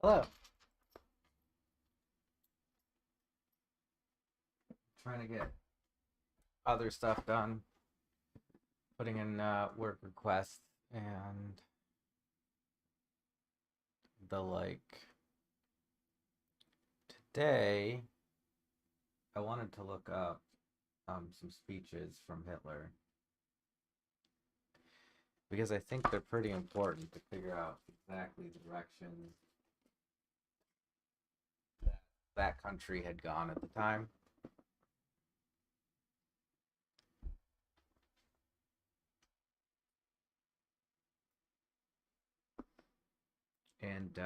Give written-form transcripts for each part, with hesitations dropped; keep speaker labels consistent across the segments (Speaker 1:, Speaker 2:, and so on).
Speaker 1: Hello. Trying to get other stuff done, putting in work requests and the like. Today, I wanted to look up some speeches from Hitler because I think they're pretty important to figure out exactly the direction that country had gone at the time. And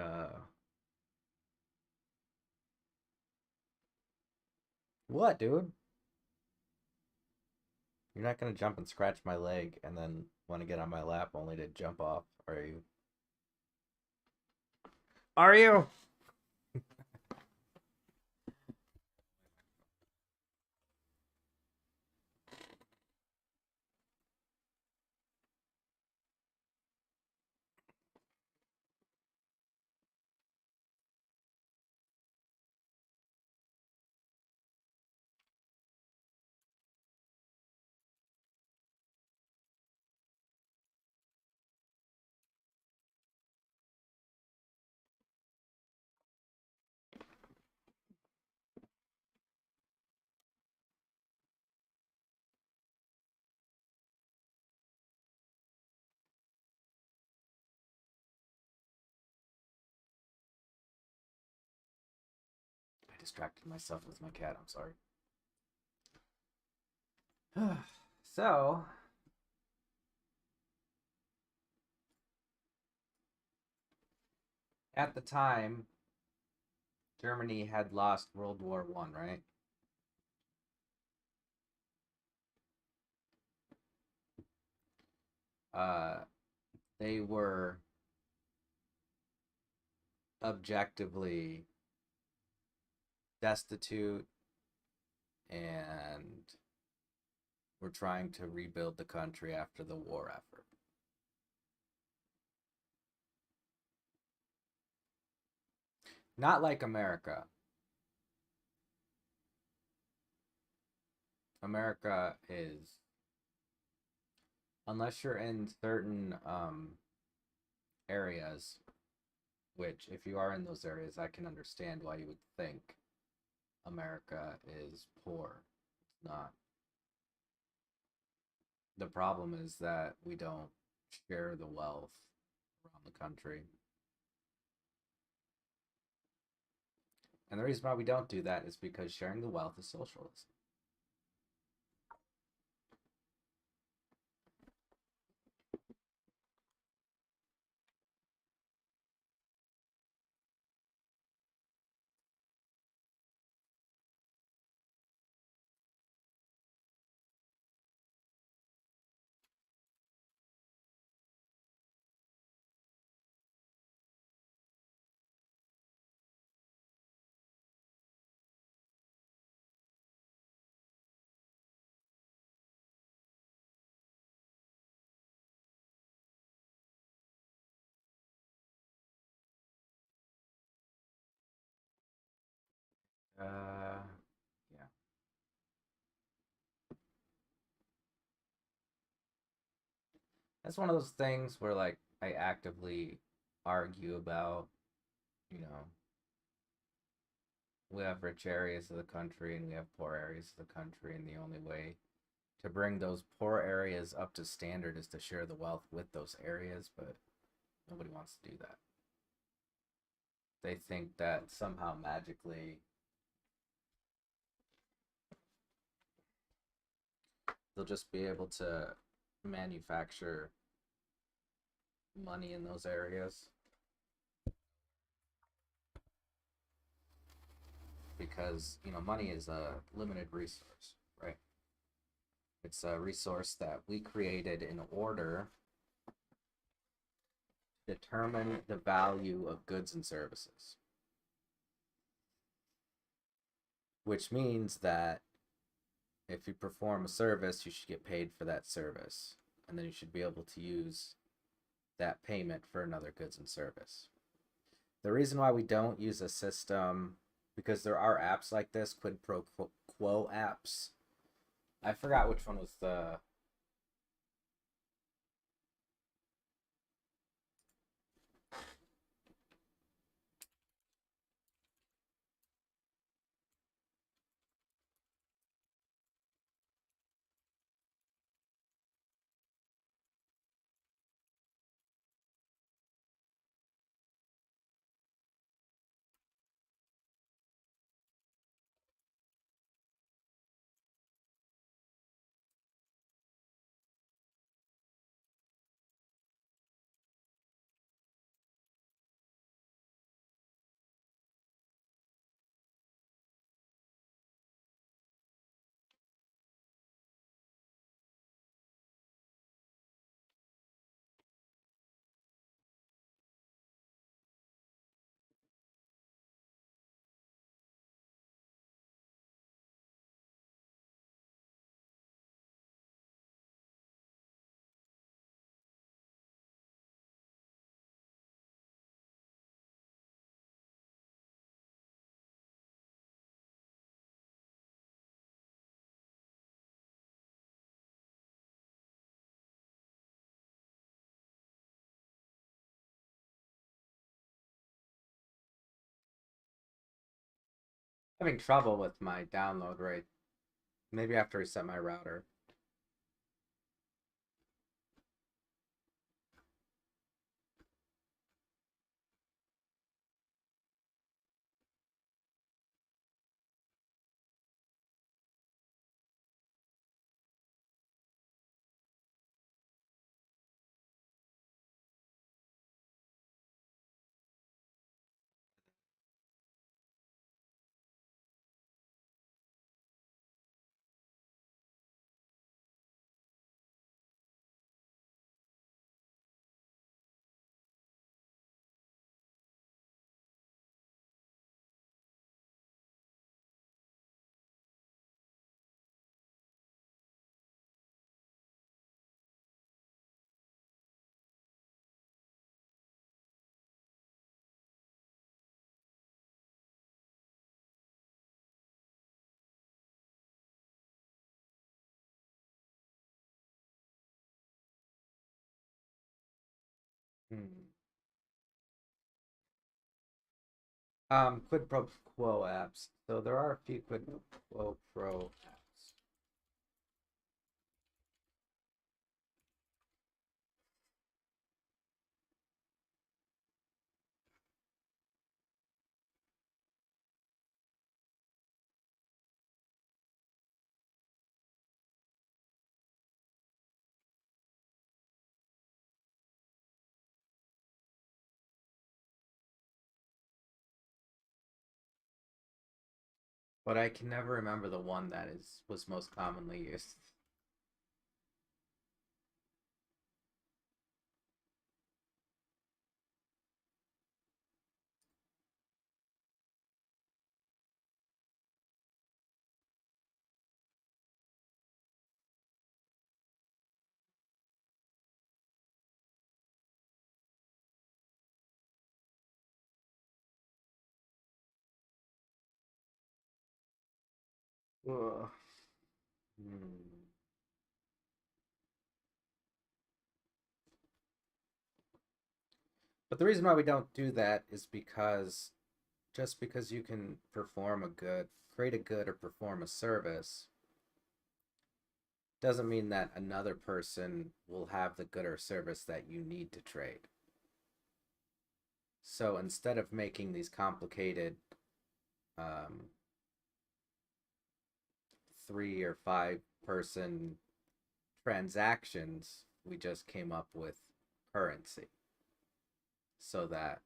Speaker 1: what, dude? You're not gonna jump and scratch my leg and then want to get on my lap only to jump off, are you? Are you? I distracted myself with my cat. I'm sorry. So, at the time, Germany had lost World War One, right? Uh, they were objectively destitute and were trying to rebuild the country after the war effort. Not like America. America is, unless you're in certain areas, which if you are in those areas, I can understand why you would think America is poor. It's not. The problem is that we don't share the wealth around the country. And the reason why we don't do that is because sharing the wealth is socialism. Uh, yeah. That's one of those things where like I actively argue about, you know, we have rich areas of the country and we have poor areas of the country, and the only way to bring those poor areas up to standard is to share the wealth with those areas, but nobody wants to do that. They think that somehow magically they'll just be able to manufacture money in those areas because, money is a limited resource, right? It's a resource that we created in order to determine the value of goods and services, which means that if you perform a service, you should get paid for that service, and then you should be able to use that payment for another goods and service. The reason why we don't use a system, because there are apps like this, quid pro quo apps. I forgot which one was the. Having trouble with my download rate. Maybe I have to reset my router. Hmm. Quid pro quo apps. So there are a few quid pro apps. But I can never remember the one that was most commonly used. Ugh. Hmm. But the reason why we don't do that is because just because you can perform a good, create a good, or perform a service doesn't mean that another person will have the good or service that you need to trade. So instead of making these complicated um, 3 or 5 person transactions, we just came up with currency so that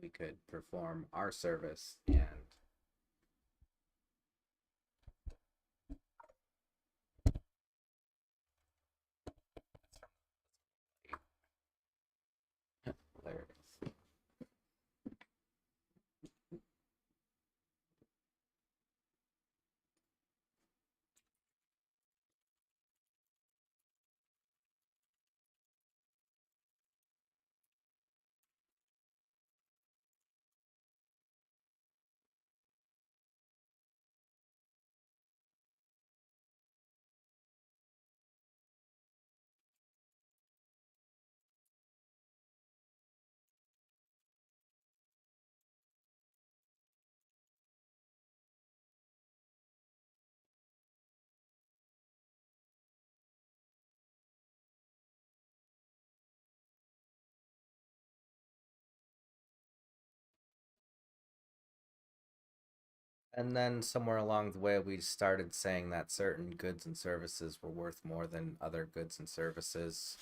Speaker 1: we could perform our service and there it is. And then somewhere along the way, we started saying that certain goods and services were worth more than other goods and services.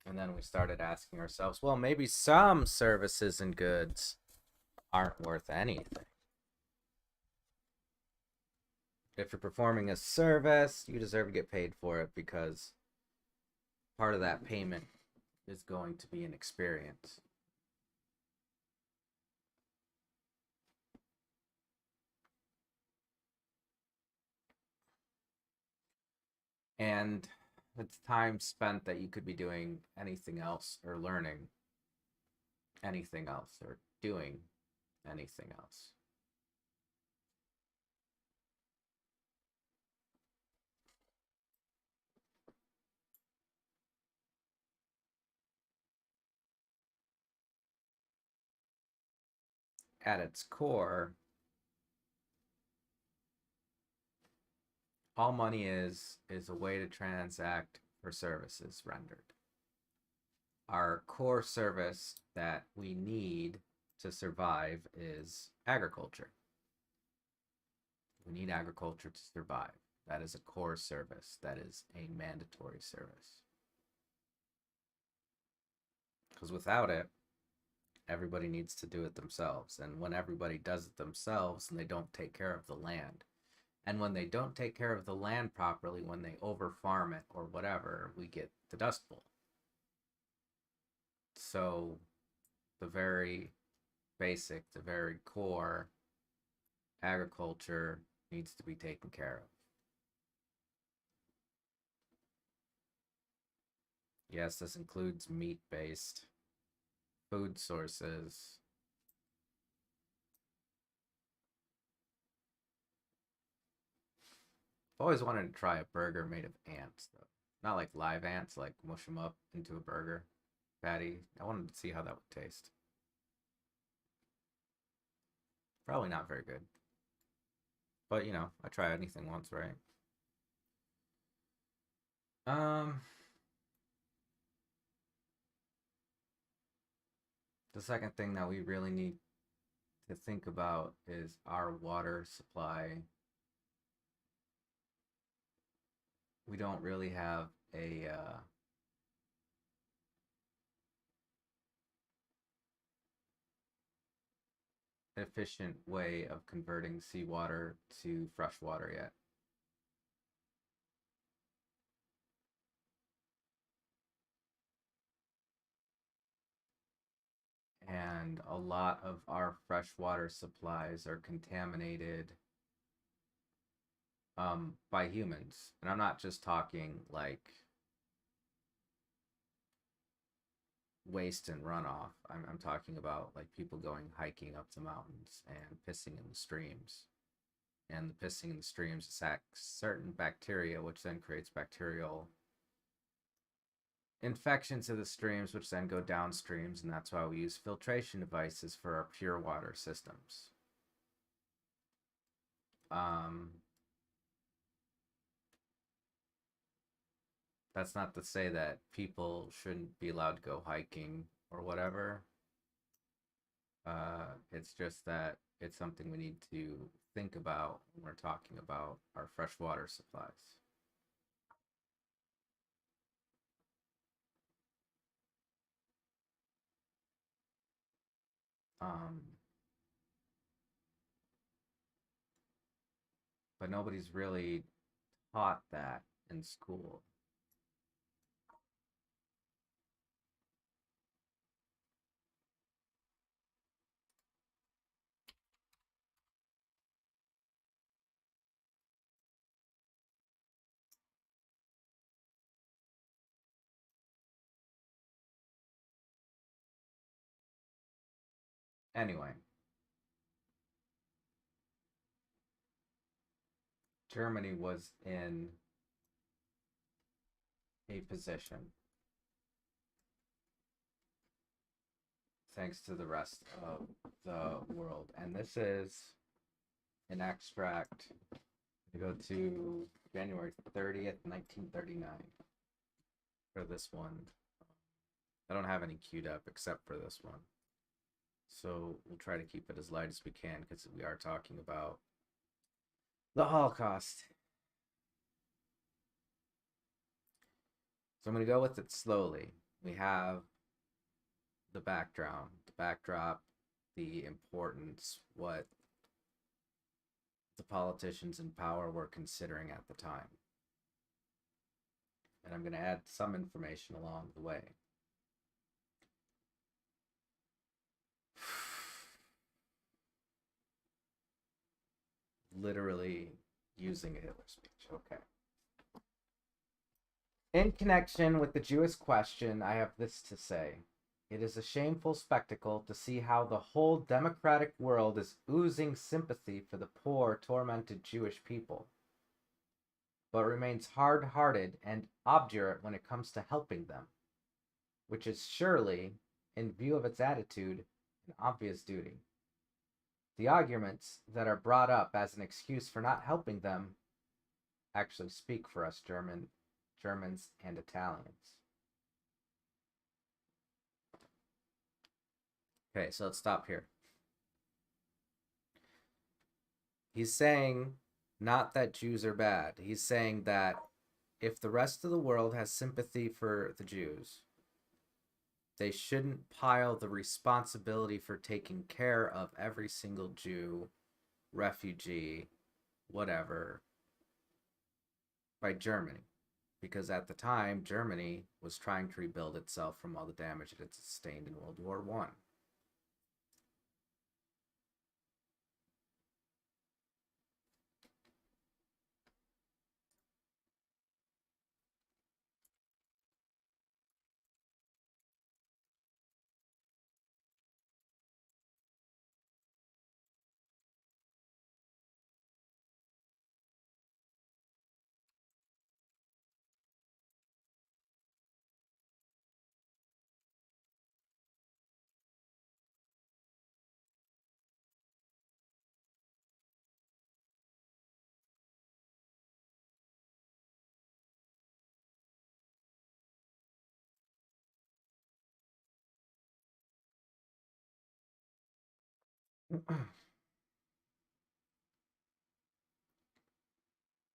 Speaker 1: And then we started asking ourselves, well, maybe some services and goods aren't worth anything. If you're performing a service, you deserve to get paid for it because part of that payment is going to be an experience. And it's time spent that you could be doing anything else or learning anything else or doing anything else. At its core, all money is a way to transact for services rendered. Our core service that we need to survive is agriculture. We need agriculture to survive. That is a core service. That is a mandatory service. Because without it, everybody needs to do it themselves. And when everybody does it themselves and they don't take care of the land, and when they don't take care of the land properly, when they over farm it or whatever, we get the Dust Bowl. So the very basic, the very core agriculture needs to be taken care of. Yes, this includes meat-based food sources. I've always wanted to try a burger made of ants, though. Not like live ants, like mush them up into a burger patty. I wanted to see how that would taste. Probably not very good. But, I try anything once, right? Um, the second thing that we really need to think about is our water supply. We don't really have a efficient way of converting seawater to fresh water yet. And a lot of our freshwater supplies are contaminated by humans. And I'm not just talking like waste and runoff. I'm talking about like people going hiking up the mountains and pissing in the streams. And the pissing in the streams attacks certain bacteria, which then creates bacterial infections of the streams, which then go downstreams, and that's why we use filtration devices for our pure water systems. Um, that's not to say that people shouldn't be allowed to go hiking or whatever. It's just that it's something we need to think about when we're talking about our freshwater supplies. Um, but nobody's really taught that in school. Anyway, Germany was in a position, thanks to the rest of the world. And this is an extract. We go to January 30th, 1939 for this one. I don't have any queued up except for this one. So we'll try to keep it as light as we can because we are talking about the Holocaust. So I'm going to go with it slowly. We have the backdrop, the importance, what the politicians in power were considering at the time. And I'm going to add some information along the way. Literally using a Hitler speech. Okay. In connection with the Jewish question, I have this to say. It is a shameful spectacle to see how the whole democratic world is oozing sympathy for the poor, tormented Jewish people, but remains hard-hearted and obdurate when it comes to helping them, which is surely, in view of its attitude, an obvious duty. The arguments that are brought up as an excuse for not helping them actually speak for us Germans and Italians. Okay, so let's stop here. He's saying not that Jews are bad. He's saying that if the rest of the world has sympathy for the Jews, they shouldn't pile the responsibility for taking care of every single Jew, refugee, whatever, by Germany. Because at the time, Germany was trying to rebuild itself from all the damage it had sustained in World War I.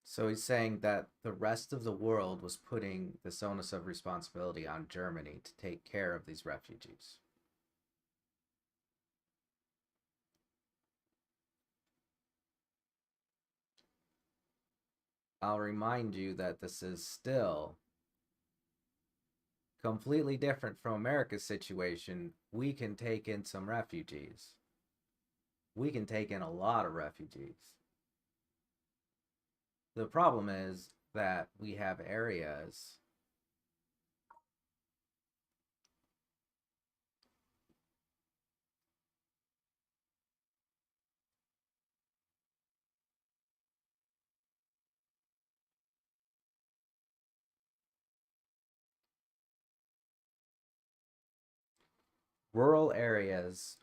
Speaker 1: So he's saying that the rest of the world was putting this onus of responsibility on Germany to take care of these refugees. I'll remind you that this is still completely different from America's situation. We can take in some refugees. We can take in a lot of refugees. The problem is that we have areas rural areas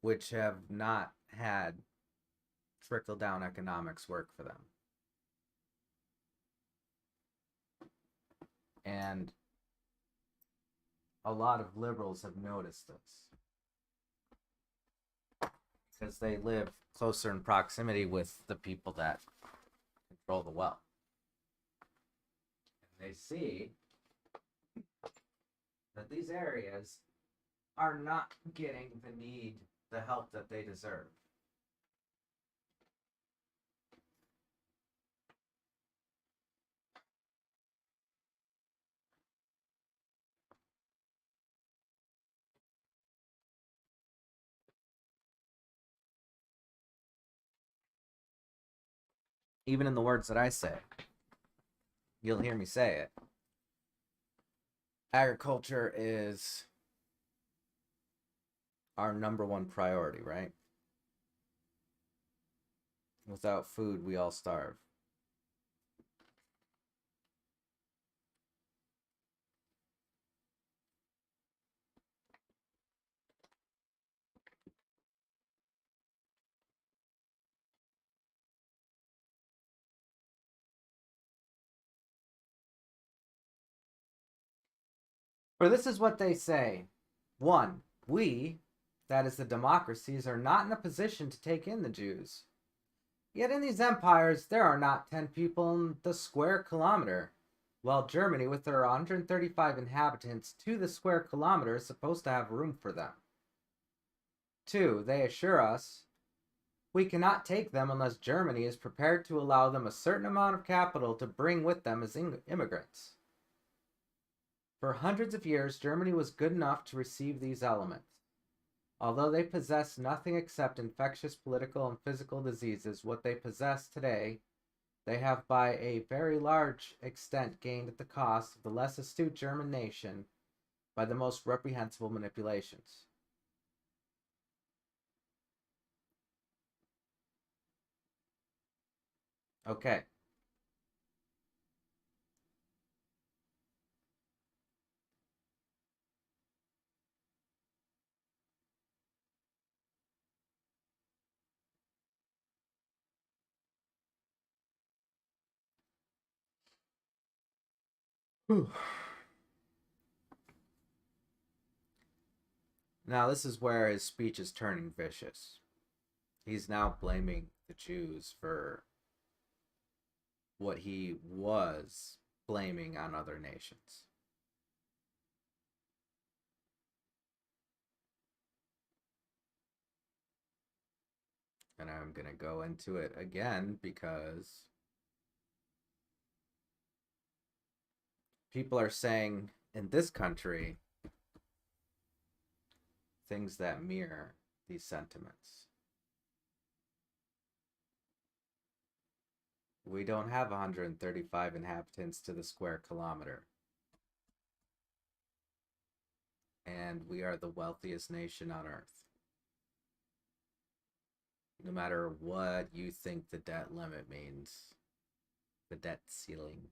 Speaker 1: which have not had trickle down economics work for them. And a lot of liberals have noticed this because they live closer in proximity with the people that control the wealth. And they see that these areas are not getting the help that they deserve. Even in the words that I say, you'll hear me say it. Agriculture is our number one priority, right? Without food, we all starve. For this is what they say. 1. We, that is the democracies, are not in a position to take in the Jews. Yet in these empires, there are not 10 people in the square kilometer, while Germany, with their 135 inhabitants to the square kilometer, is supposed to have room for them. 2. They assure us we cannot take them unless Germany is prepared to allow them a certain amount of capital to bring with them as immigrants. For hundreds of years, Germany was good enough to receive these elements. Although they possess nothing except infectious political and physical diseases, what they possess today, they have by a very large extent gained at the cost of the less astute German nation by the most reprehensible manipulations. Okay. Whew. Now, this is where his speech is turning vicious. He's now blaming the Jews for what he was blaming on other nations. And I'm going to go into it again because people are saying in this country things that mirror these sentiments. We don't have 135 inhabitants to the square kilometer. And we are the wealthiest nation on earth. No matter what you think the debt limit means, the debt ceiling.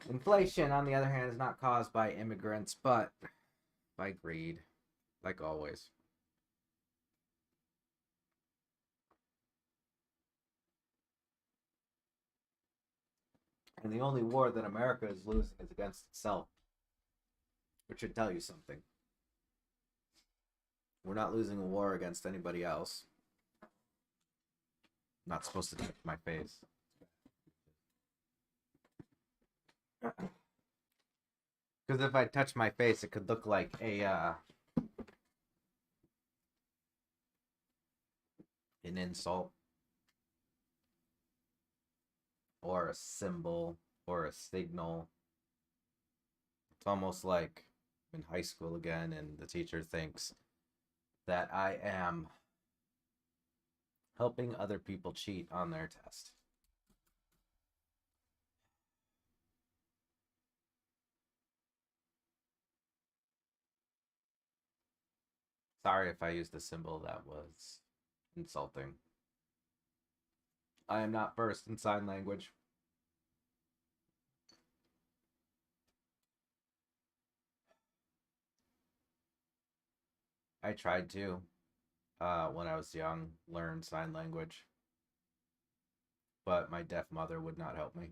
Speaker 1: Inflation, on the other hand, is not caused by immigrants, but by greed, like always. And the only war that America is losing is against itself, which should tell you something. We're not losing a war against anybody else. I'm not supposed to touch my face. Because if I touch my face, it could look like an insult, or a symbol, or a signal. It's almost like in high school again, and the teacher thinks that I am helping other people cheat on their test. Sorry if I used a symbol that was insulting. I am not versed in sign language. I tried to, when I was young, learn sign language. But my deaf mother would not help me.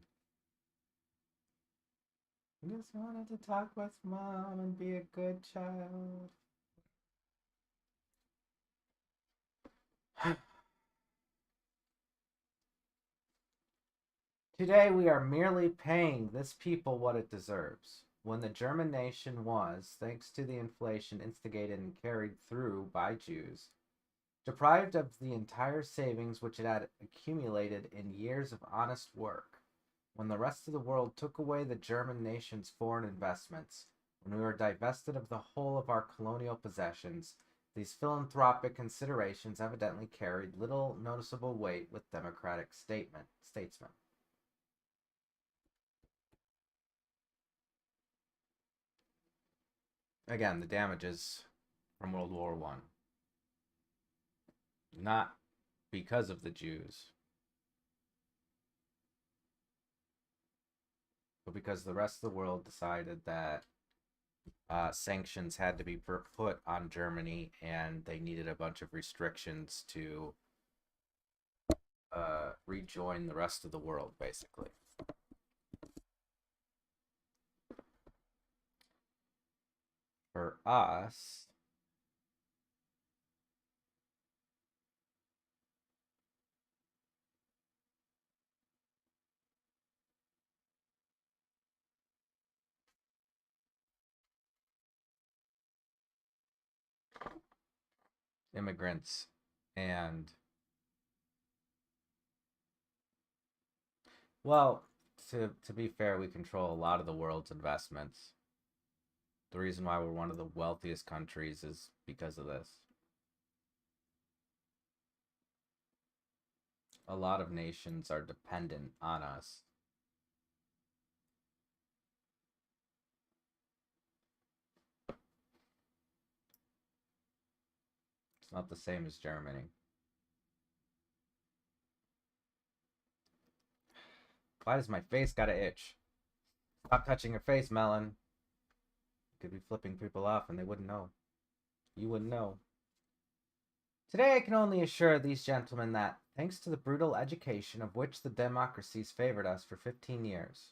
Speaker 1: I just wanted to talk with mom and be a good child. Today we are merely paying this people what it deserves. When the German nation was, thanks to the inflation instigated and carried through by Jews, deprived of the entire savings which it had accumulated in years of honest work, when the rest of the world took away the German nation's foreign investments, when we were divested of the whole of our colonial possessions, these philanthropic considerations evidently carried little noticeable weight with democratic statesmen. Again, the damages from World War I. Not because of the Jews, but because the rest of the world decided that sanctions had to be put on Germany, and they needed a bunch of restrictions to rejoin the rest of the world, basically. us, immigrants, and well, to be fair, we control a lot of the world's investments. The reason why we're one of the wealthiest countries is because of this. A lot of nations are dependent on us. It's not the same as Germany. Why does my face gotta itch? Stop touching your face, Melon. You could be flipping people off and they wouldn't know. You wouldn't know. Today I can only assure these gentlemen that, thanks to the brutal education of which the democracies favored us for 15 years,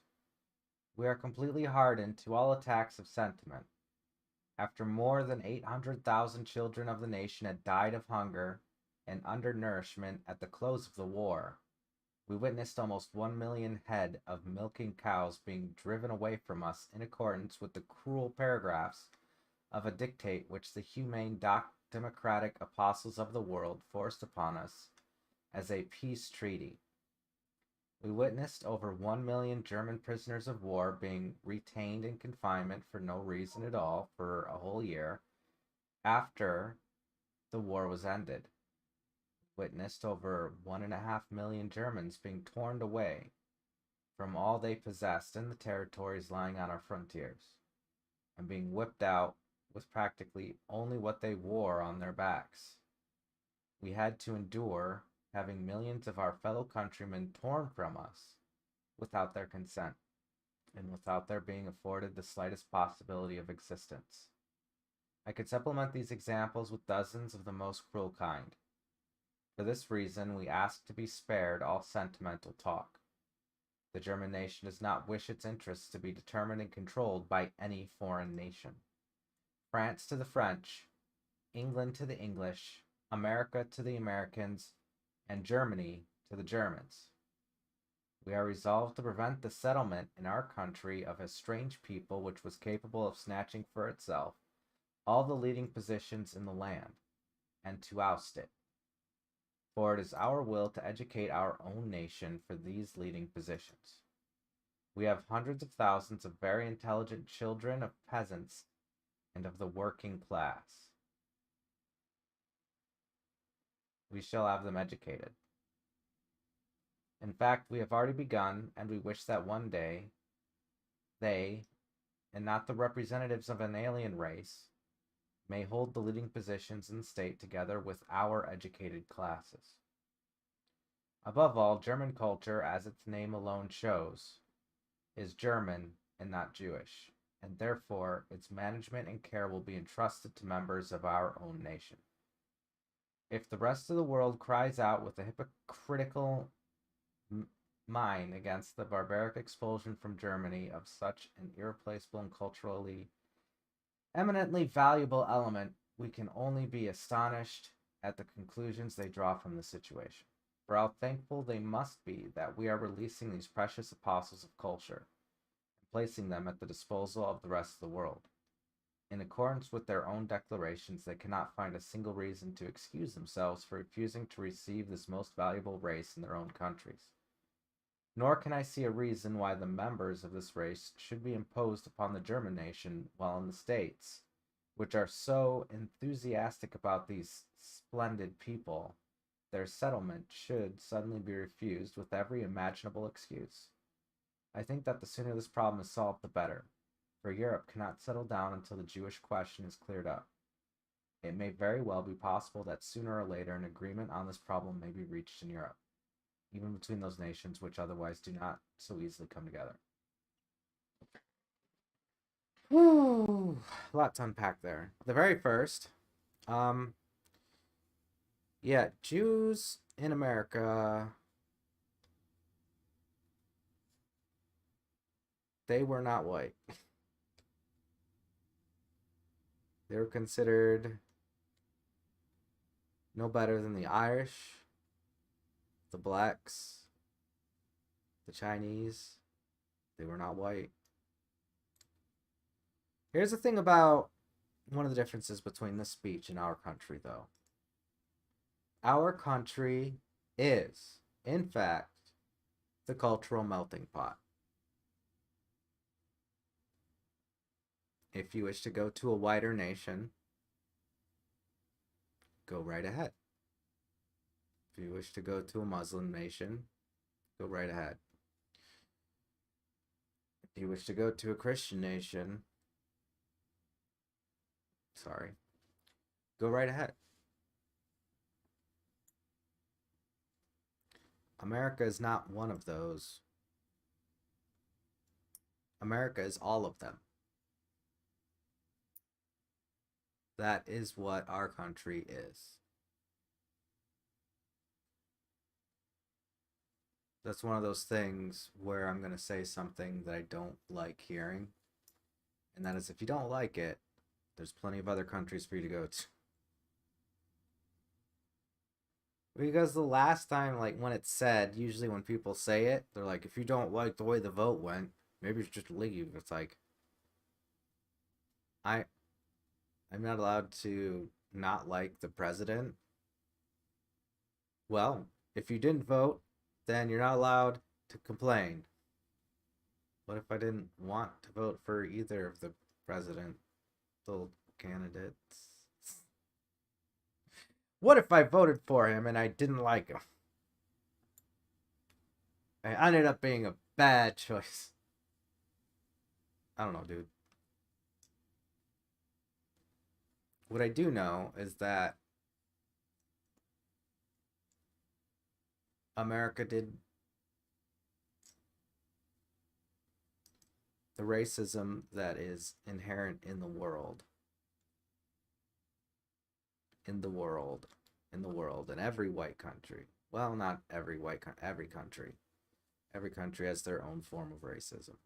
Speaker 1: we are completely hardened to all attacks of sentiment. After more than 800,000 children of the nation had died of hunger and undernourishment at the close of the war, we witnessed almost 1 million head of milking cows being driven away from us in accordance with the cruel paragraphs of a dictate which the humane democratic apostles of the world forced upon us as a peace treaty. We witnessed over 1 million German prisoners of war being retained in confinement for no reason at all for a whole year after the war was ended. Witnessed over 1.5 million Germans being torn away from all they possessed in the territories lying on our frontiers and being whipped out with practically only what they wore on their backs. We had to endure having millions of our fellow countrymen torn from us without their consent and without their being afforded the slightest possibility of existence. I could supplement these examples with dozens of the most cruel kind. For this reason, we ask to be spared all sentimental talk. The German nation does not wish its interests to be determined and controlled by any foreign nation. France to the French, England to the English, America to the Americans, and Germany to the Germans. We are resolved to prevent the settlement in our country of a strange people which was capable of snatching for itself all the leading positions in the land, and to oust it. For it is our will to educate our own nation for these leading positions. We have hundreds of thousands of very intelligent children of peasants and of the working class. We shall have them educated. In fact, we have already begun, and we wish that one day they, and not the representatives of an alien race, may hold the leading positions in the state together with our educated classes. Above all, German culture, as its name alone shows, is German and not Jewish, and therefore its management and care will be entrusted to members of our own nation. If the rest of the world cries out with a hypocritical mine against the barbaric expulsion from Germany of such an irreplaceable and culturally eminently valuable element, we can only be astonished at the conclusions they draw from the situation. For how thankful they must be that we are releasing these precious apostles of culture and placing them at the disposal of the rest of the world. In accordance with their own declarations, they cannot find a single reason to excuse themselves for refusing to receive this most valuable race in their own countries. Nor can I see a reason why the members of this race should be imposed upon the German nation, while in the States, which are so enthusiastic about these splendid people, their settlement should suddenly be refused with every imaginable excuse. I think that the sooner this problem is solved, the better, for Europe cannot settle down until the Jewish question is cleared up. It may very well be possible that sooner or later an agreement on this problem may be reached in Europe, even between those nations which otherwise do not so easily come together. Whew, a lot to unpack there. The very first, Jews in America, they were not white. They were considered no better than the Irish, the blacks, the Chinese. They were not white. Here's the thing about one of the differences between this speech and our country, though. Our country is, in fact, the cultural melting pot. If you wish to go to a whiter nation, go right ahead. If you wish to go to a Muslim nation, go right ahead. If you wish to go to a Christian nation, go right ahead. America is not one of those. America is all of them. That is what our country is. That's one of those things where I'm going to say something that I don't like hearing. And that is, if you don't like it, there's plenty of other countries for you to go to. Because the last time, like, when it's said, usually when people say it, they're like, if you don't like the way the vote went, maybe you should just leave. It's like, I'm not allowed to not like the president. Well, if you didn't vote, then you're not allowed to complain. What if I didn't want to vote for either of the presidential candidates? What if I voted for him and I didn't like him? I ended up being a bad choice. I don't know, dude. What I do know is that America did the racism that is inherent in the world. In every white country. Well, not every every country. Every country has their own form of racism.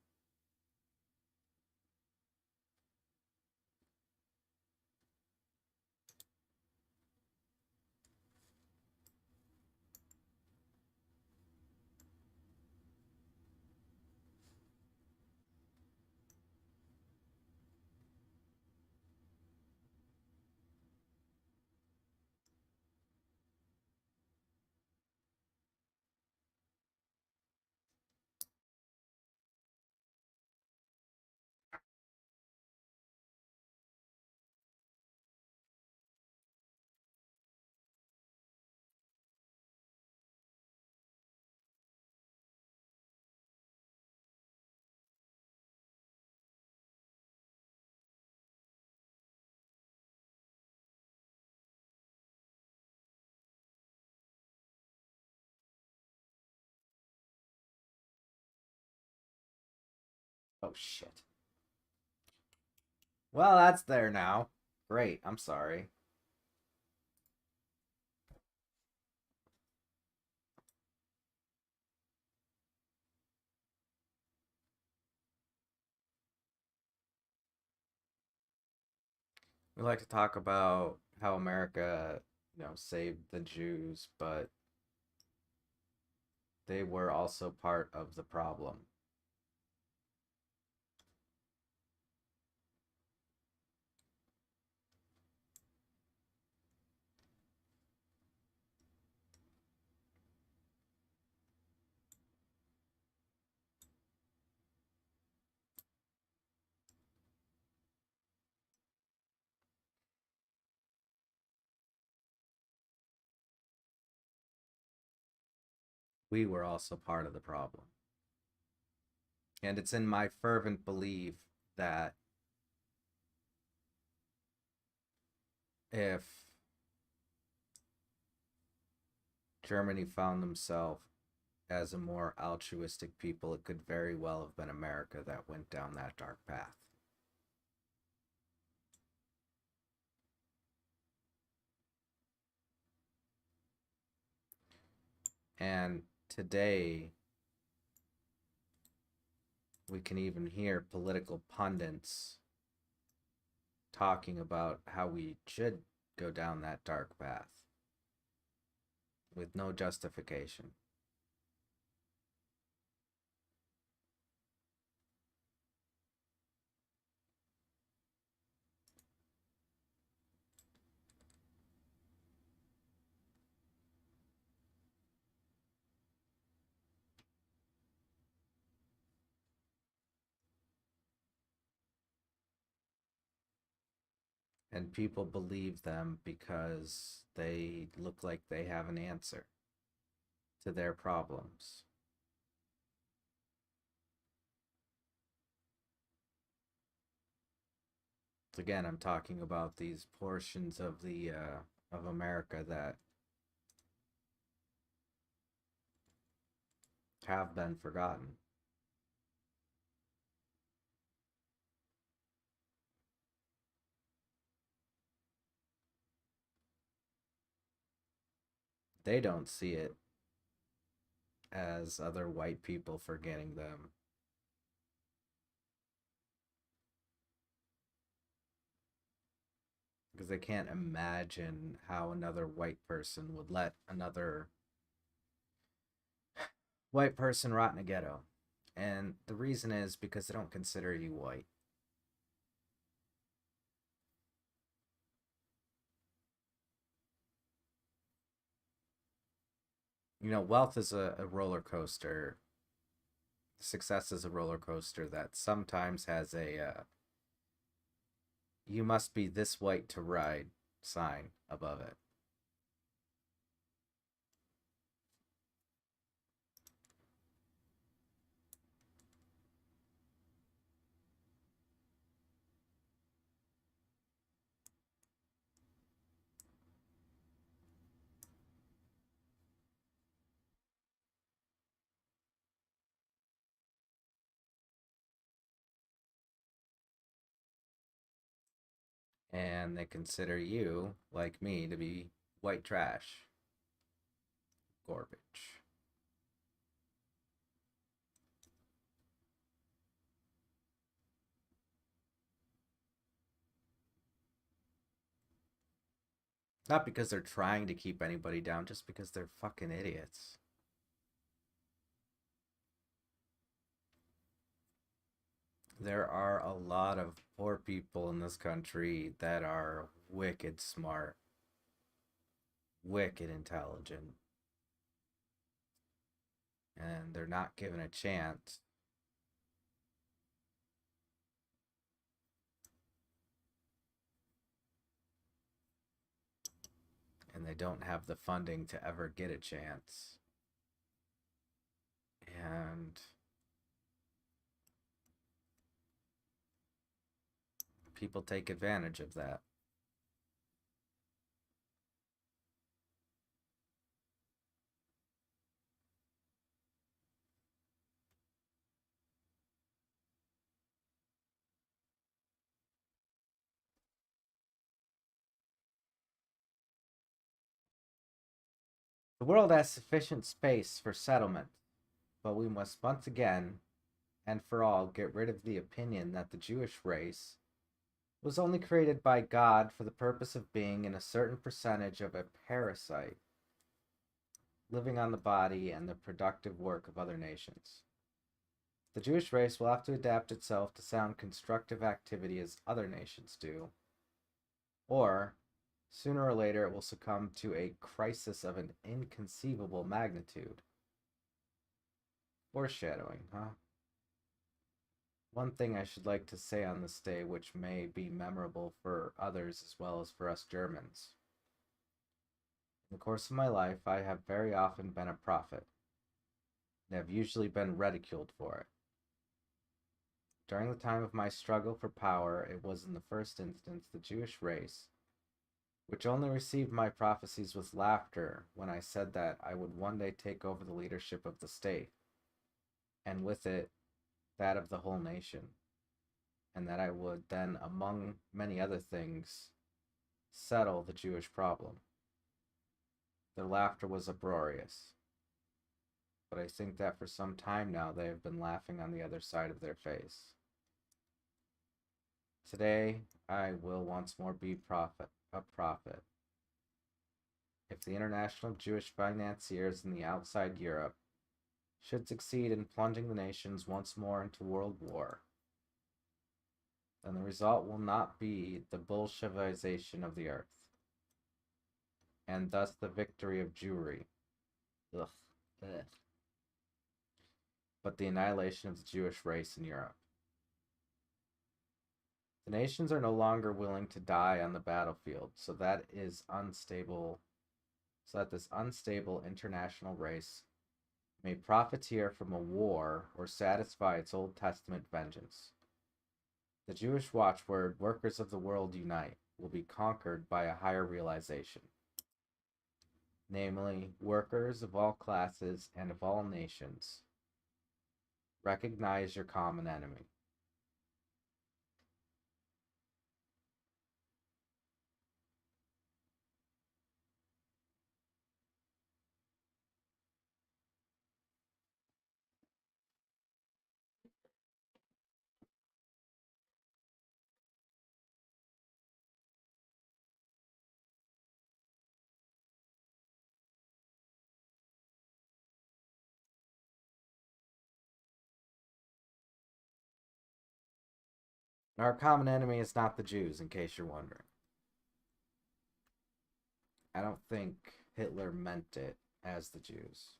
Speaker 1: Oh, shit. Well, that's there now. Great, I'm sorry. We like to talk about how America, saved the Jews, but they were also part of the problem. We were also part of the problem. And it's in my fervent belief that if Germany found themselves as a more altruistic people, it could very well have been America that went down that dark path. And today, we can even hear political pundits talking about how we should go down that dark path with no justification. And people believe them because they look like they have an answer to their problems. Again, I'm talking about these portions of the of America that have been forgotten. They don't see it as other white people forgetting them. Because they can't imagine how another white person would let another white person rot in a ghetto. And the reason is because they don't consider you white. You know, wealth is a roller coaster. Success is a roller coaster that sometimes has a you must be this white to ride sign above it. And they consider you, like me, to be white trash, garbage. Not because they're trying to keep anybody down, just because they're fucking idiots. There are a lot of poor people in this country that are wicked smart, wicked intelligent, and they're not given a chance. And they don't have the funding to ever get a chance. And people take advantage of that. The world has sufficient space for settlement, but we must once again and for all get rid of the opinion that the Jewish race was only created by God for the purpose of being in a certain percentage of a parasite, living on the body and the productive work of other nations. The Jewish race will have to adapt itself to sound constructive activity as other nations do, or sooner or later it will succumb to a crisis of an inconceivable magnitude. Foreshadowing, huh? One thing I should like to say on this day, which may be memorable for others as well as for us Germans. In the course of my life, I have very often been a prophet, and have usually been ridiculed for it. During the time of my struggle for power, it was in the first instance the Jewish race, which only received my prophecies with laughter when I said that I would one day take over the leadership of the state, and with it, that of the whole nation, and that I would then, among many other things, settle the Jewish problem. Their laughter was uproarious, but I think that for some time now they have been laughing on the other side of their face. Today, I will once more be a prophet. If the international Jewish financiers in the outside Europe should succeed in plunging the nations once more into world war, then the result will not be the Bolshevization of the earth, and thus the victory of Jewry, ugh, ugh, but the annihilation of the Jewish race in Europe. The nations are no longer willing to die on the battlefield, so that this unstable international race may profiteer from a war or satisfy its Old Testament vengeance. The Jewish watchword, "Workers of the world unite," will be conquered by a higher realization, namely, workers of all classes and of all nations. Recognize your common enemy. Our common enemy is not the Jews, in case you're wondering. I don't think Hitler meant it as the Jews.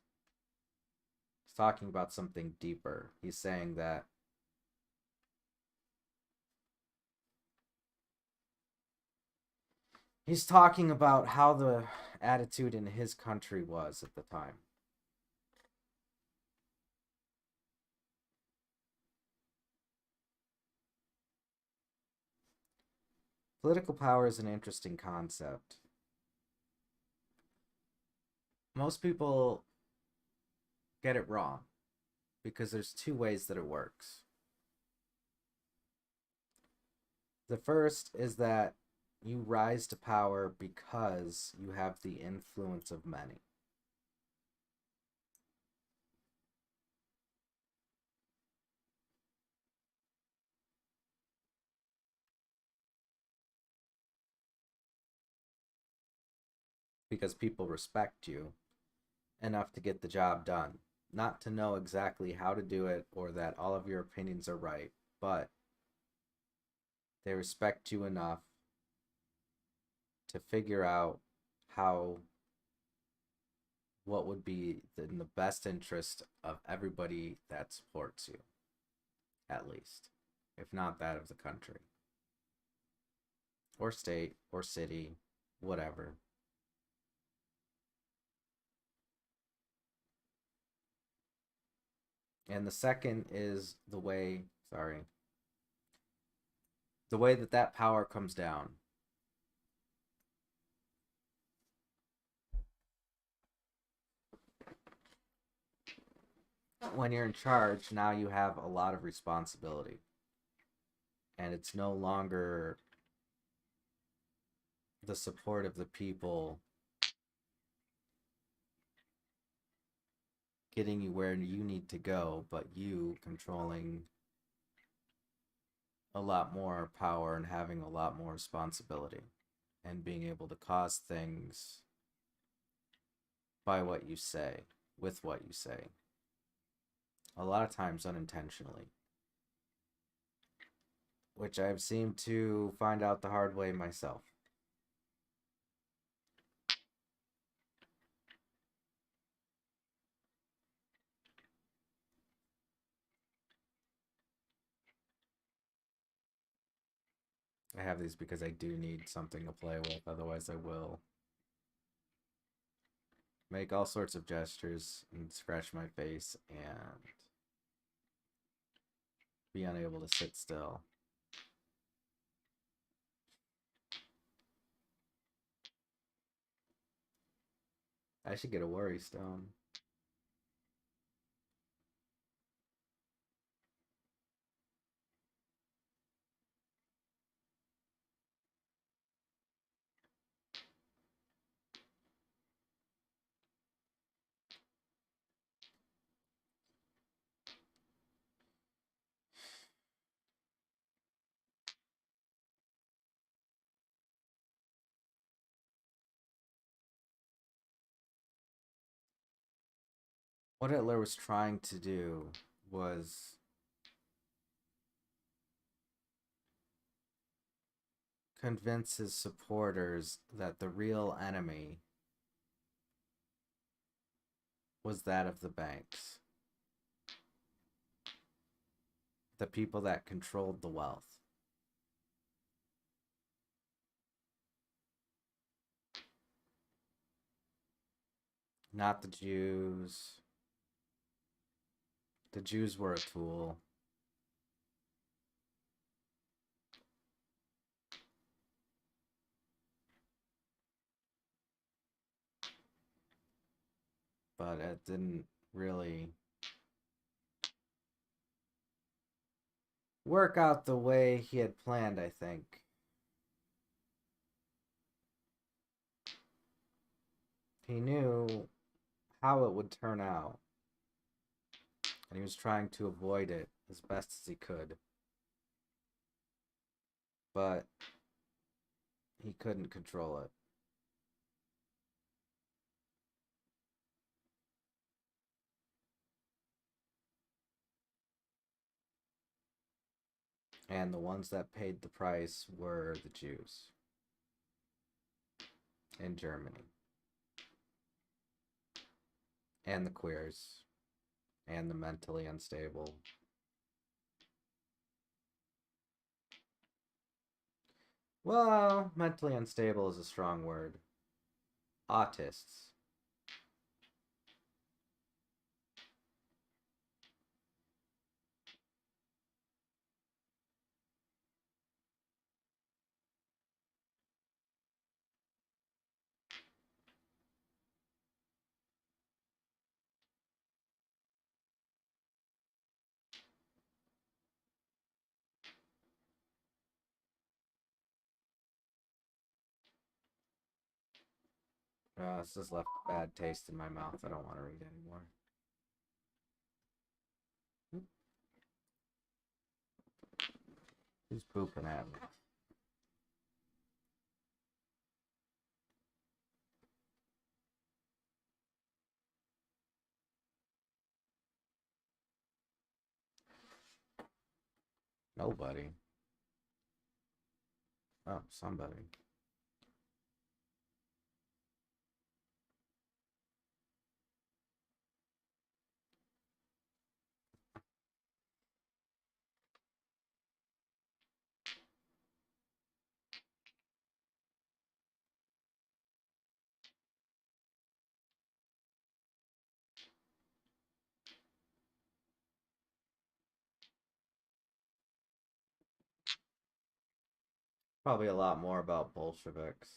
Speaker 1: He's talking about something deeper. He's saying that he's talking about how the attitude in his country was at the time. Political power is an interesting concept. Most people get it wrong because there's two ways that it works. The first is that you rise to power because you have the influence of many. Because people respect you enough to get the job done. Not to know exactly how to do it or that all of your opinions are right, but they respect you enough to figure out what would be in the best interest of everybody that supports you, at least, if not that of the country, or state, or city, whatever. And the second is the way that power comes down. When you're in charge, now you have a lot of responsibility. And it's no longer the support of the people getting you where you need to go, but you controlling a lot more power and having a lot more responsibility and being able to cause things by what you say, with what you say. A lot of times unintentionally. Which I've seemed to find out the hard way myself. I have these because I do need something to play with, otherwise I will make all sorts of gestures and scratch my face and be unable to sit still. I should get a worry stone. What Hitler was trying to do was convince his supporters that the real enemy was that of the banks, the people that controlled the wealth. Not the Jews. The Jews were a tool. But it didn't really work out the way he had planned, I think. He knew how it would turn out, and he was trying to avoid it as best as he could. But he couldn't control it. And the ones that paid the price were the Jews in Germany, and the queers, and the mentally unstable. Well, mentally unstable is a strong word. Autists. This has left a bad taste in my mouth. I don't want to read anymore. Who's pooping at me? Nobody. Oh, somebody. Probably a lot more about Bolsheviks.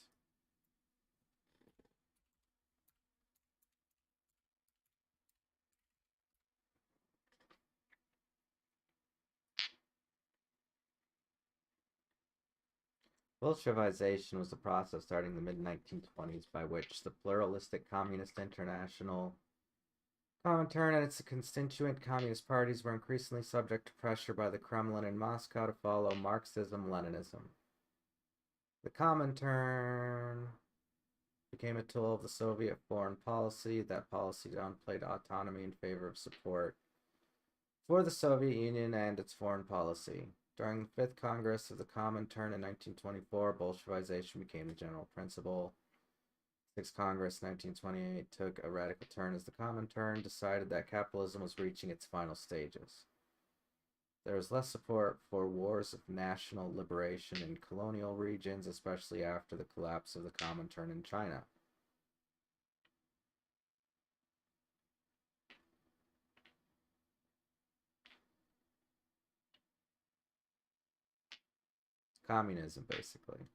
Speaker 1: Bolshevization was a process starting in the mid-1920s by which the pluralistic Communist International, Comintern, and its constituent communist parties were increasingly subject to pressure by the Kremlin in Moscow to follow Marxism-Leninism. The Comintern became a tool of the Soviet foreign policy. That policy downplayed autonomy in favor of support for the Soviet Union and its foreign policy. During the Fifth Congress of the Comintern in 1924, Bolshevization became the general principle. Sixth Congress, 1928, took a radical turn as the Comintern decided that capitalism was reaching its final stages. There was less support for wars of national liberation in colonial regions, especially after the collapse of the Comintern in China. Communism, basically.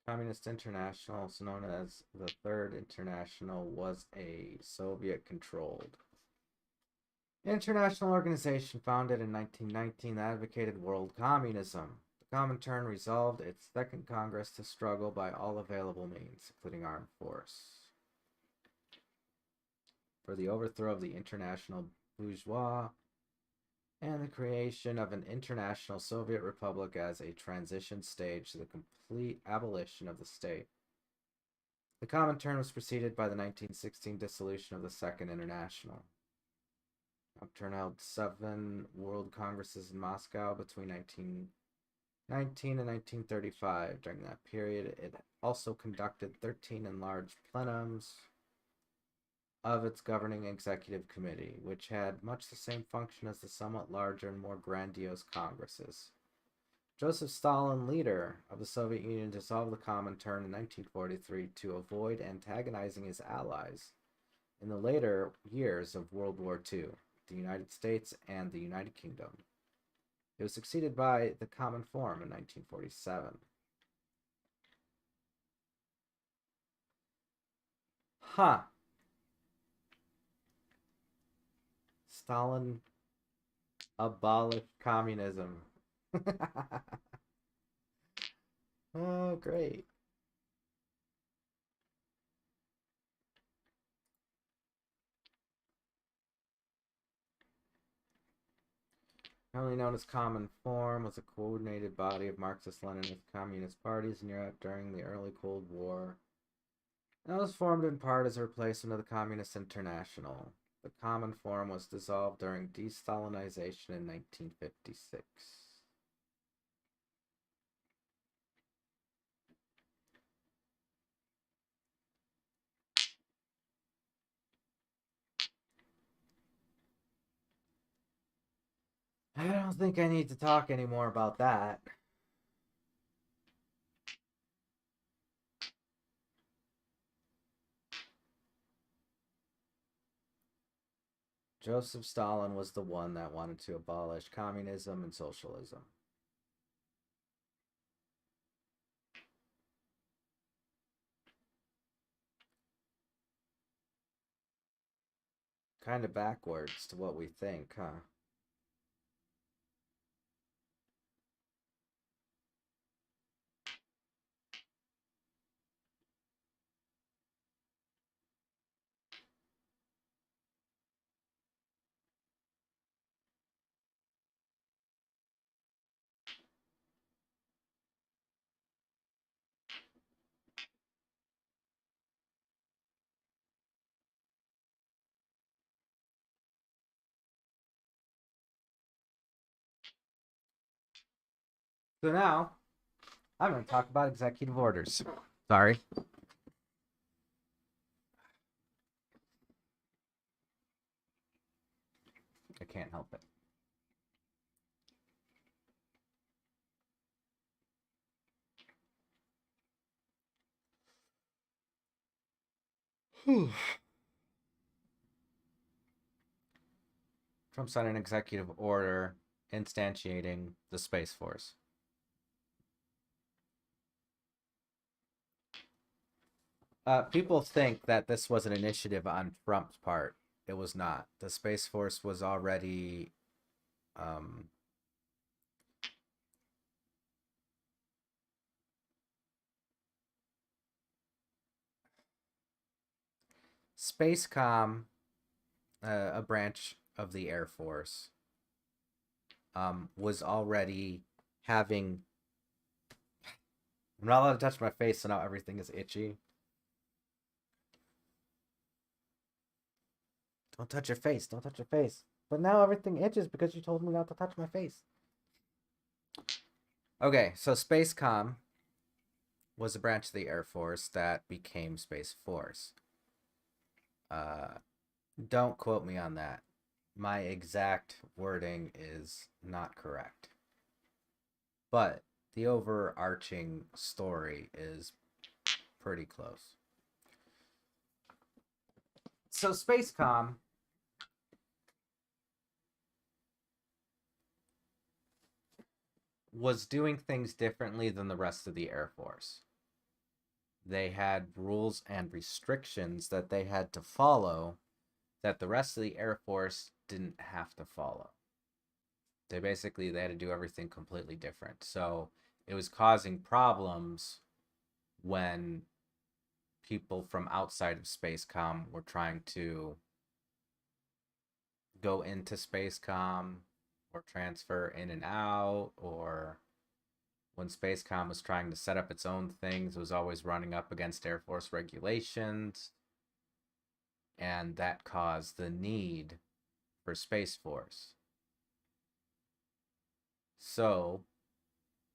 Speaker 1: Communist International, also known as the Third International, was a Soviet-controlled international organization founded in 1919 that advocated world communism. The Comintern resolved its Second Congress to struggle by all available means, including armed force, for the overthrow of the international bourgeois and the creation of an international Soviet republic as a transition stage to the complete abolition of the state. The Comintern was preceded by the 1916 dissolution of the Second International. Comintern held 7 World Congresses in Moscow between 1919 and 1935. During that period, it also conducted 13 enlarged plenums of its governing executive committee, which had much the same function as the somewhat larger and more grandiose congresses. Joseph Stalin, leader of the Soviet Union, dissolved the Comintern in 1943 to avoid antagonizing his allies in the later years of World War II, the United States and the United Kingdom. It was succeeded by the Cominform in 1947. Stalin abolished communism. Oh, great. Commonly known as Cominform, was a coordinated body of Marxist-Leninist communist parties in Europe during the early Cold War. It was formed in part as a replacement of the Communist International. The Cominform was dissolved during de-Stalinization in 1956. I don't think I need to talk anymore about that. Joseph Stalin was the one that wanted to abolish communism and socialism. Kind of backwards to what we think, huh? So now, I'm going to talk about executive orders. Sorry. I can't help it. Trump signed an executive order instantiating the Space Force. People think that this was an initiative on Trump's part. It was not. The Space Force was already Spacecom, a branch of the Air Force, was already having. I'm not allowed to touch my face, so now everything is itchy. Don't touch your face. Don't touch your face. But now everything itches because you told me not to touch my face. Okay, so Spacecom was a branch of the Air Force that became Space Force. Don't quote me on that. My exact wording is not correct. But the overarching story is pretty close. So Spacecom was doing things differently than the rest of the Air Force. They had rules and restrictions that they had to follow that the rest of the Air Force didn't have to follow. They had to do everything completely different. So it was causing problems when people from outside of Spacecom were trying to go into Spacecom or transfer in and out, or when Spacecom was trying to set up its own things, it was always running up against Air Force regulations, and that caused the need for Space Force. So,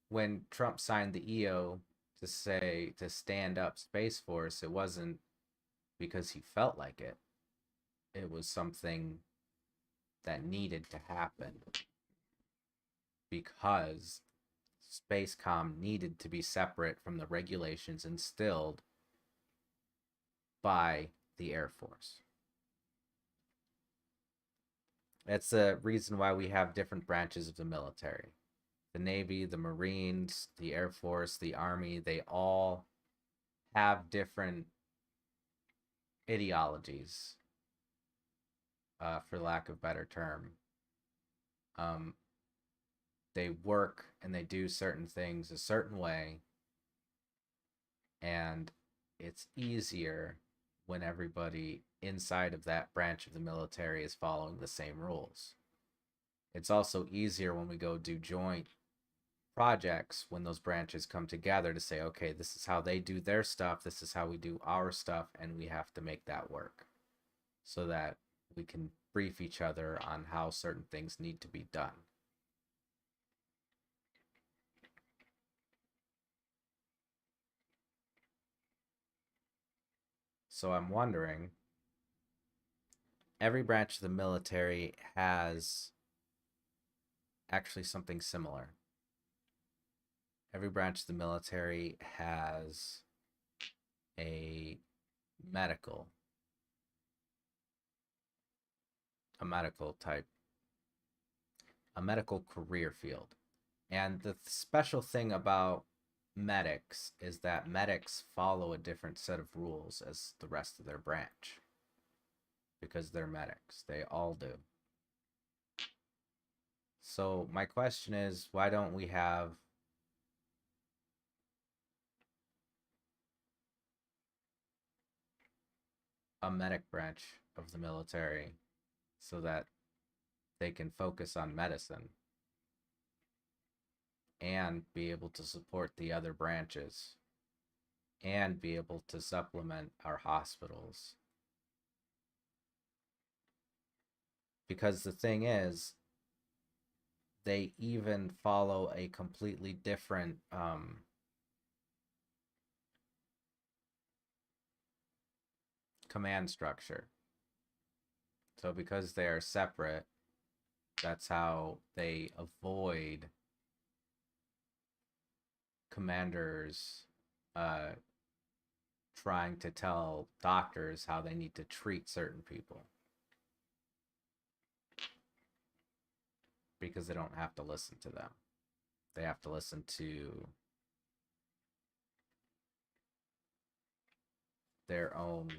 Speaker 1: when Trump signed the EO to stand up Space Force, it wasn't because he felt like it. It was something that needed to happen because Spacecom needed to be separate from the regulations instilled by the Air Force. That's the reason why we have different branches of the military. The Navy, the Marines, the Air Force, the Army, they all have different ideologies, for lack of better term. They work and they do certain things a certain way, and it's easier when everybody inside of that branch of the military is following the same rules. It's also easier when we go do joint projects when those branches come together to say, okay, this is how they do their stuff, this is how we do our stuff, and we have to make that work so that we can brief each other on how certain things need to be done. So I'm wondering, every branch of the military has actually something similar. Every branch of the military has a medical type, a medical career field. And the special thing about medics is that medics follow a different set of rules as the rest of their branch because they're medics. They all do. So my question is, why don't we have a medic branch of the military so that they can focus on medicine and be able to support the other branches and be able to supplement our hospitals? Because the thing is, they even follow a completely different command structure. So because they are separate, that's how they avoid commanders trying to tell doctors how they need to treat certain people, because they don't have to listen to them. They have to listen to their own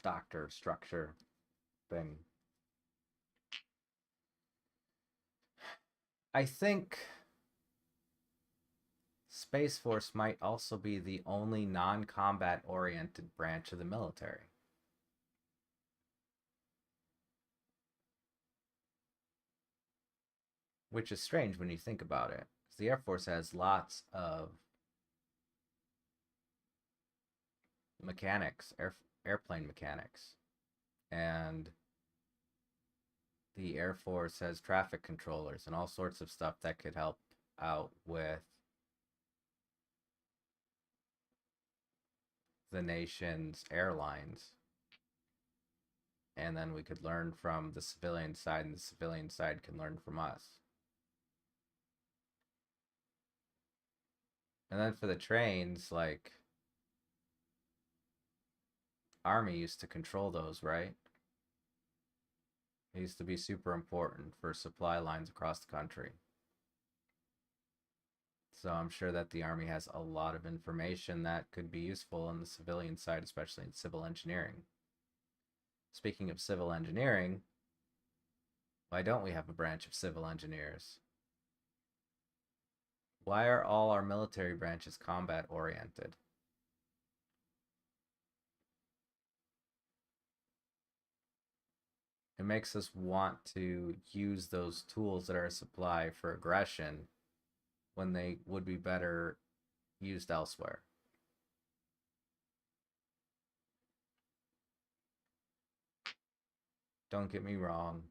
Speaker 1: doctor structure thing. I think Space Force might also be the only non-combat oriented branch of the military. Which is strange when you think about it. Because the Air Force has lots of mechanics, airplane mechanics. And the Air Force has traffic controllers and all sorts of stuff that could help out with the nation's airlines. And then we could learn from the civilian side, and the civilian side can learn from us. And then for the trains, like, Army used to control those, right? It used to be super important for supply lines across the country. So I'm sure that the Army has a lot of information that could be useful on the civilian side, especially in civil engineering. Speaking of civil engineering, why don't we have a branch of civil engineers? Why are all our military branches combat oriented? It makes us want to use those tools that are a supply for aggression when they would be better used elsewhere. Don't get me wrong.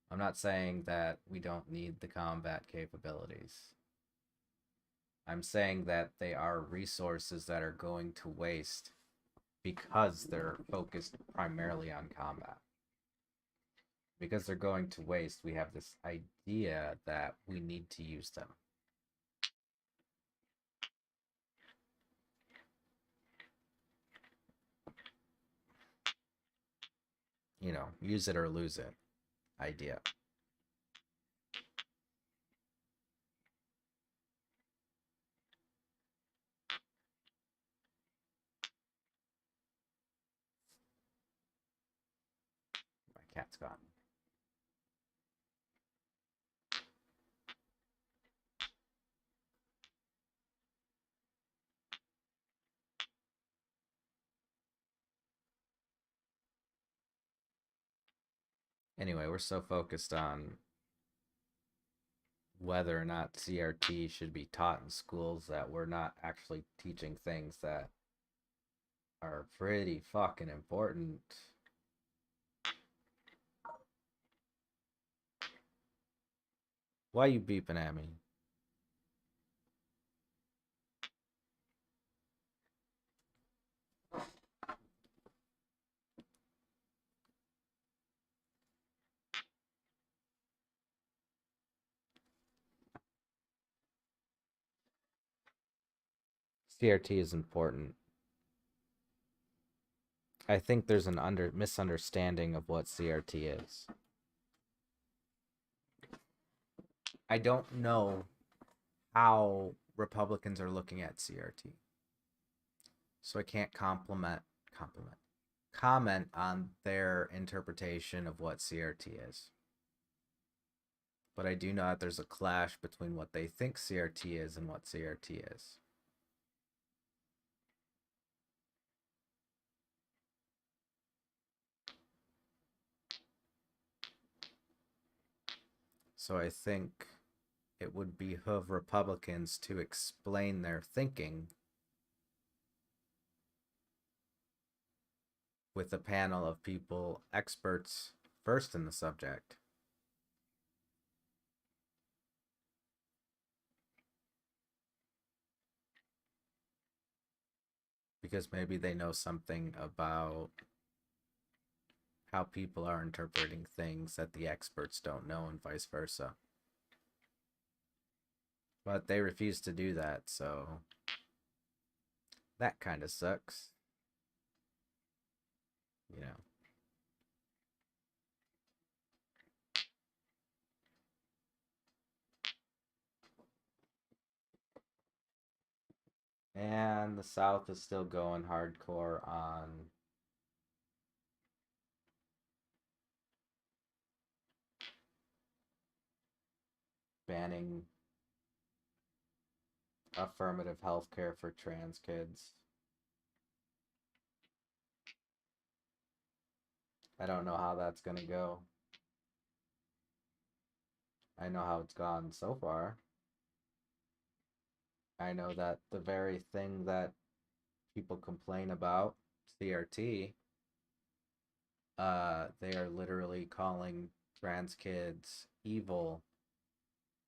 Speaker 1: I'm not saying that we don't need the combat capabilities. I'm saying that they are resources that are going to waste because they're focused primarily on combat. Because they're going to waste, we have this idea that we need to use them. You know, use it or lose it idea. My cat's gone. Anyway, we're so focused on whether or not CRT should be taught in schools that we're not actually teaching things that are pretty fucking important. Why you beeping at me? CRT is important. I think there's an misunderstanding of what CRT is. I don't know how Republicans are looking at CRT. So I can't comment on their interpretation of what CRT is. But I do know that there's a clash between what they think CRT is and what CRT is. So I think it would behoove Republicans to explain their thinking with a panel of people, experts versed in the subject. Because maybe they know something about how people are interpreting things that the experts don't know, and vice versa. But they refuse to do that, so that kind of sucks. You know. And the South is still going hardcore on banning affirmative health care for trans kids. I don't know how that's going to go. I know how it's gone so far. I know that the very thing that people complain about, CRT, they are literally calling trans kids evil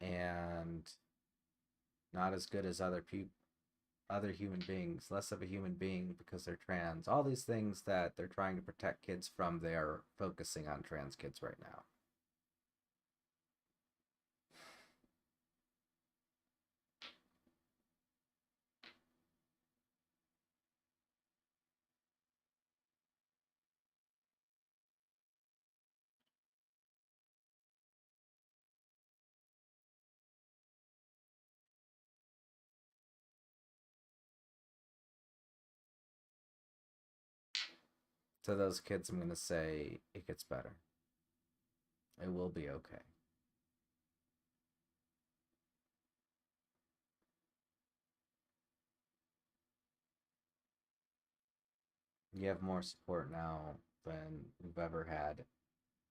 Speaker 1: and not as good as other human beings, less of a human being because they're trans. All these things that they're trying to protect kids from, they are focusing on trans kids right now. To those kids, I'm going to say it gets better. It will be okay. You have more support now than you've ever had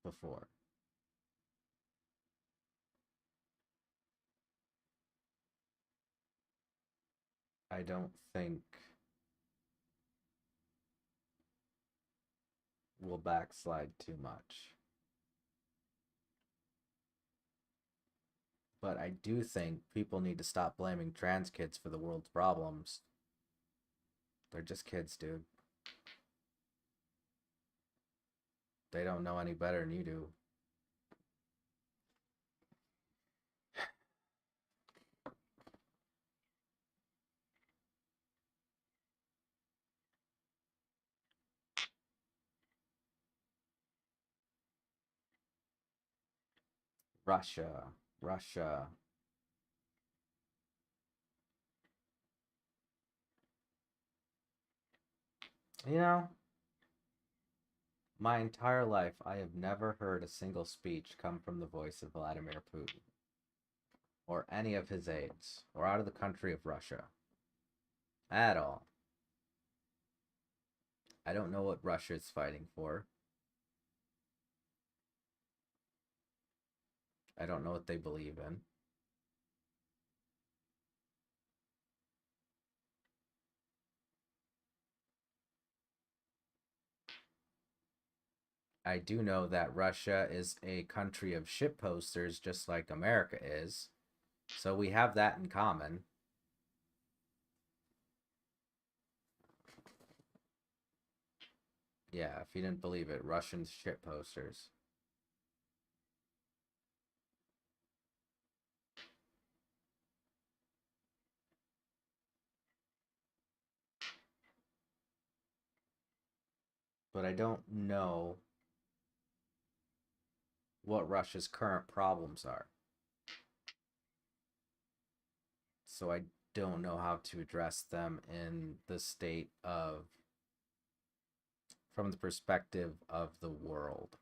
Speaker 1: before. I don't think we'll backslide too much. But I do think people need to stop blaming trans kids for the world's problems. They're just kids, dude. They don't know any better than you do. Russia. Russia. You know, my entire life, I have never heard a single speech come from the voice of Vladimir Putin, or any of his aides, or out of the country of Russia. At all. I don't know what Russia is fighting for. I don't know what they believe in. I do know that Russia is a country of shit posters, just like America is. So we have that in common. Yeah, if you didn't believe it, Russian shit posters. But I don't know what Russia's current problems are. So I don't know how to address them in the state of, from the perspective of the world.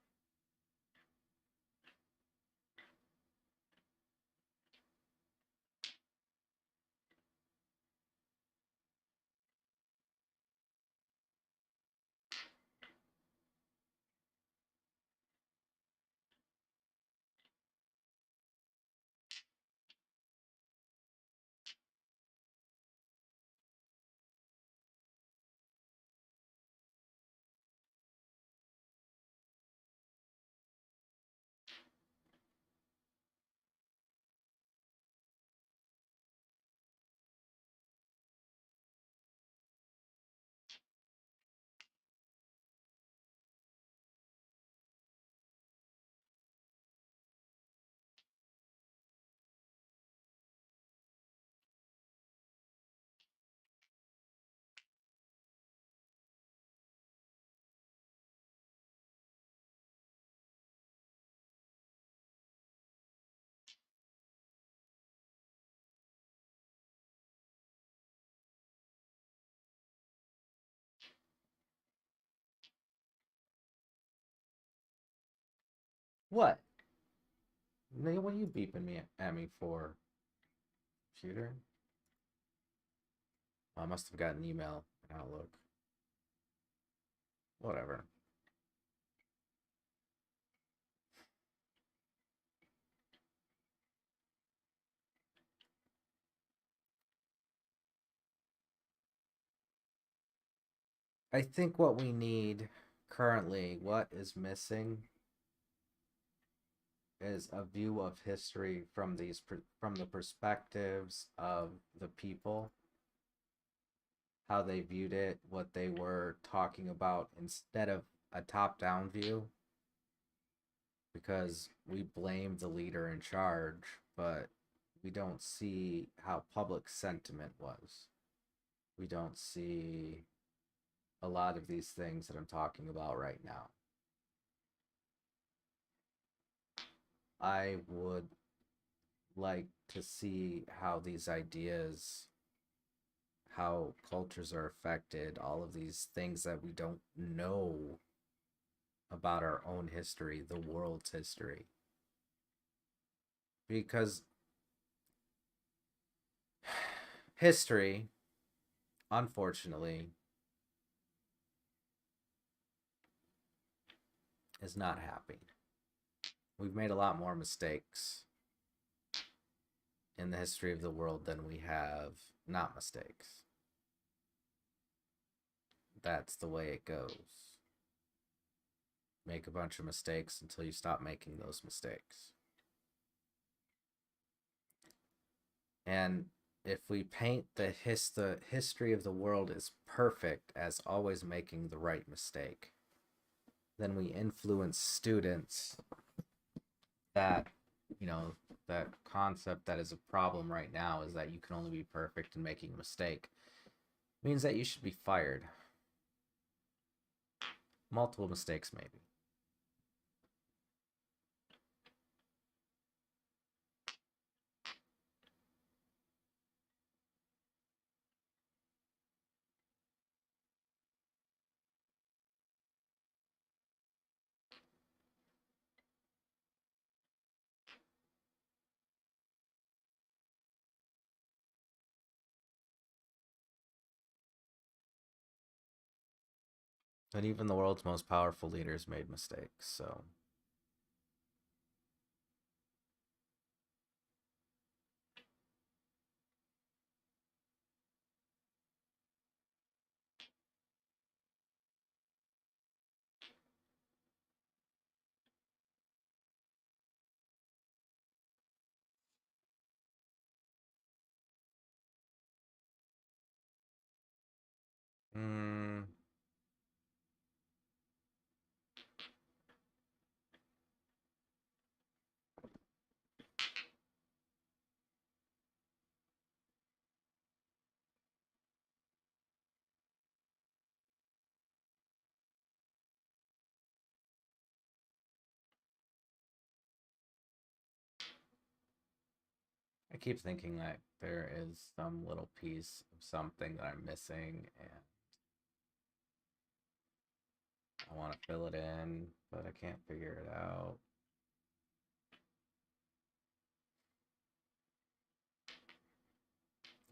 Speaker 1: What? Nigga, what are you beeping me at me for? Shooter? Oh, I must have got an email in Outlook. Whatever. I think what we need currently, what is missing, is a view of history from from the perspectives of the people, how they viewed it, what they were talking about, instead of a top-down view, because we blame the leader in charge, but we don't see how public sentiment was. We don't see a lot of these things that I'm talking about right now. I would like to see how these ideas, how cultures are affected, all of these things that we don't know about our own history, the world's history. Because history, unfortunately, is not happy. We've made a lot more mistakes in the history of the world than we have not mistakes. That's the way it goes. Make a bunch of mistakes until you stop making those mistakes. And if we paint the history of the world as perfect as always making the right mistake, then we influence students that, that concept that is a problem right now is that you can only be perfect in making a mistake means that you should be fired. Multiple mistakes, maybe. And even the world's most powerful leaders made mistakes, so. Hmm. I keep thinking that there is some little piece of something that I'm missing, and I want to fill it in, but I can't figure it out.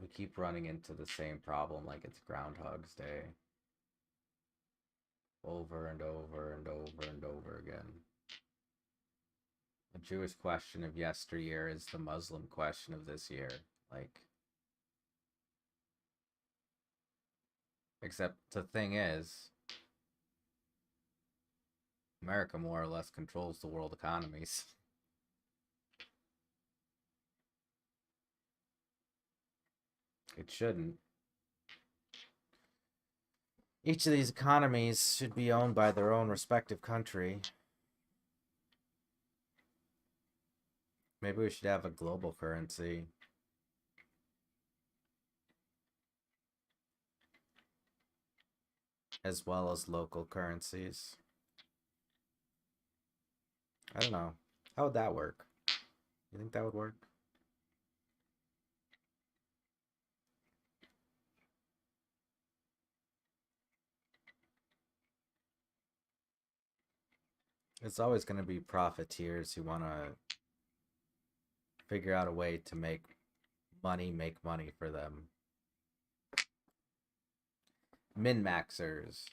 Speaker 1: We keep running into the same problem like it's Groundhog's Day. Over and over and over and over again. The Jewish question of yesteryear is the Muslim question of this year. Like, except the thing is, America more or less controls the world economies. It shouldn't. Each of these economies should be owned by their own respective country. Maybe we should have a global currency. As well as local currencies. I don't know. How would that work? You think that would work? It's always going to be profiteers who want to figure out a way to make money for them. Min-maxers.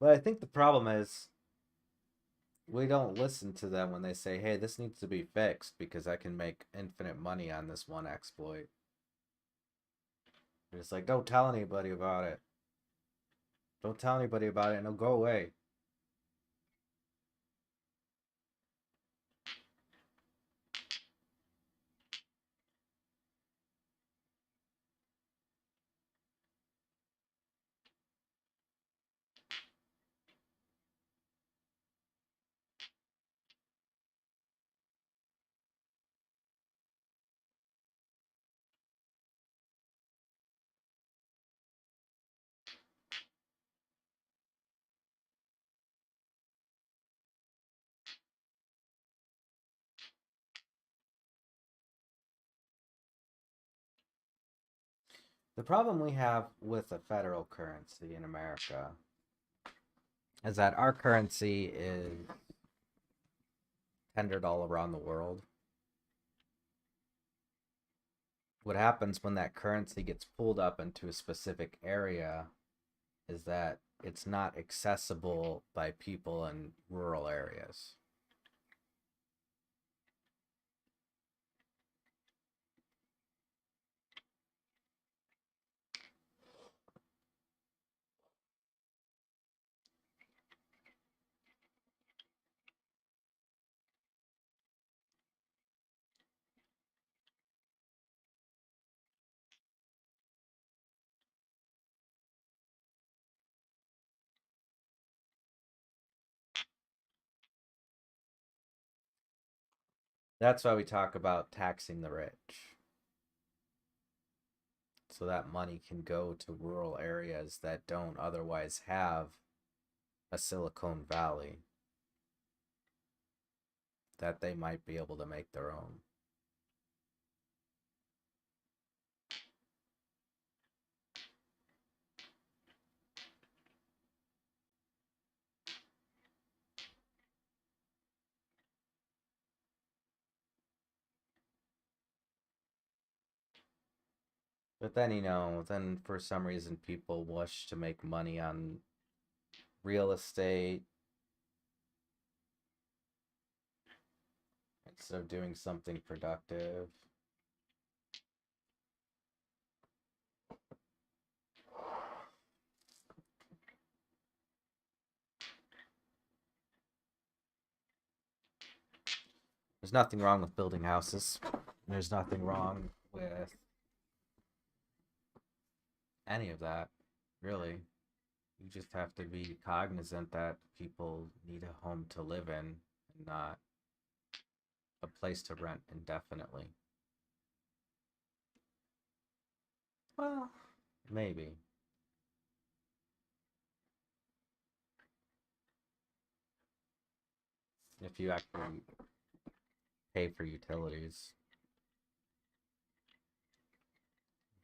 Speaker 1: But I think the problem is we don't listen to them when they say, hey, this needs to be fixed because I can make infinite money on this one exploit. It's like, don't tell anybody about it. Don't tell anybody about it and it'll go away. The problem we have with the federal currency in America is that our currency is tendered all around the world. What happens when that currency gets pulled up into a specific area is that it's not accessible by people in rural areas. That's why we talk about taxing the rich. So that money can go to rural areas that don't otherwise have a Silicon Valley that they might be able to make their own. But then, then for some reason people wish to make money on real estate instead of doing something productive. There's nothing wrong with building houses. There's nothing wrong with any of that, really. You just have to be cognizant that people need a home to live in and not a place to rent indefinitely. Well, maybe. If you actually pay for utilities,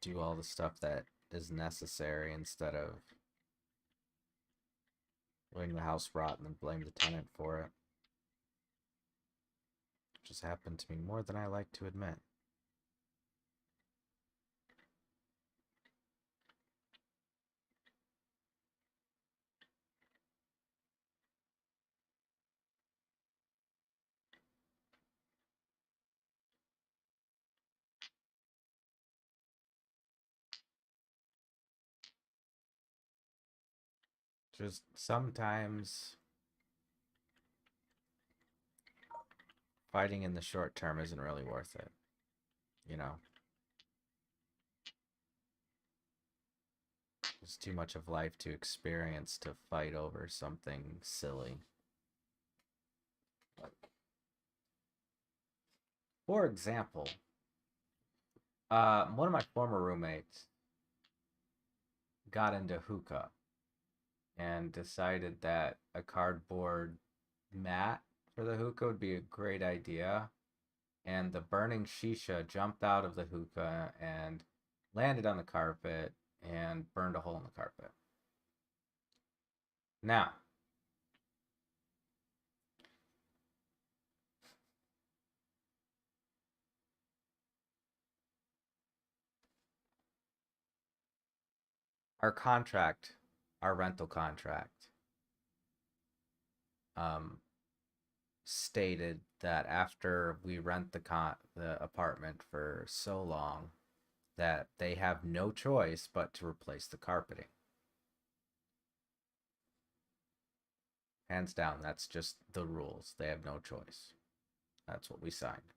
Speaker 1: do all the stuff that is necessary instead of letting the house rot and then blame the tenant for it. Which has happened to me more than I like to admit. Just sometimes fighting in the short term isn't really worth it, you know? There's too much of life to experience to fight over something silly. For example, one of my former roommates got into hookah and decided that a cardboard mat for the hookah would be a great idea. And the burning shisha jumped out of the hookah and landed on the carpet and burned a hole in the carpet. Now, our contract, our rental contract, um, stated that after we rent the apartment for so long, that they have no choice but to replace the carpeting. Hands down, that's just the rules. They have no choice. That's what we signed.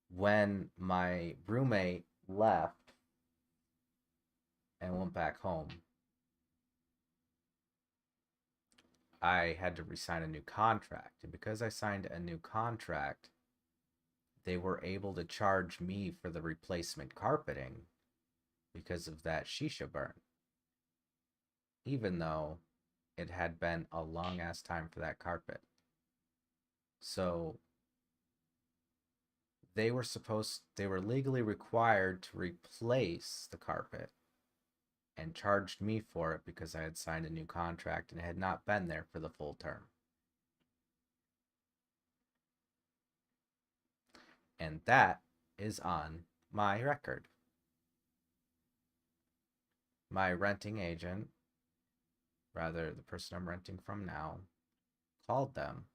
Speaker 1: When my roommate left and went back home, I had to resign a new contract. And because I signed a new contract, they were able to charge me for the replacement carpeting because of that shisha burn. Even though it had been a long ass time for that carpet. So they were legally required to replace the carpet and charged me for it because I had signed a new contract and it had not been there for the full term. And that is on my record. My renting agent, rather the person I'm renting from now, called them,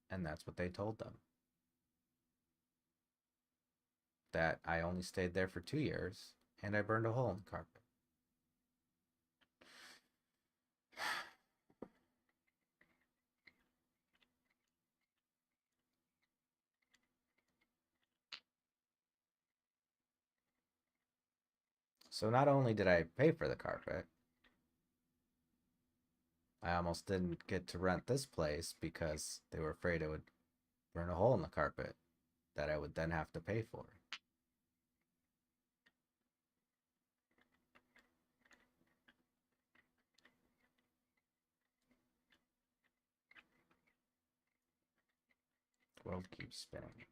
Speaker 1: and that's what they told them. That I only stayed there for 2 years, and I burned a hole in the carpet. So not only did I pay for the carpet, I almost didn't get to rent this place because they were afraid it would burn a hole in the carpet that I would then have to pay for. 12 keeps spinning.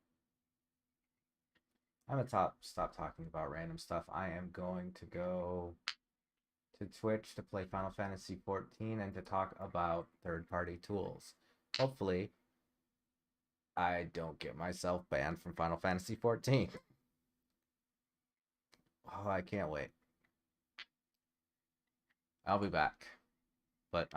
Speaker 1: I'm gonna stop talking about random stuff. I am going to go to Twitch to play Final Fantasy XIV and to talk about third-party tools. Hopefully, I don't get myself banned from Final Fantasy XIV. Oh, I can't wait. I'll be back.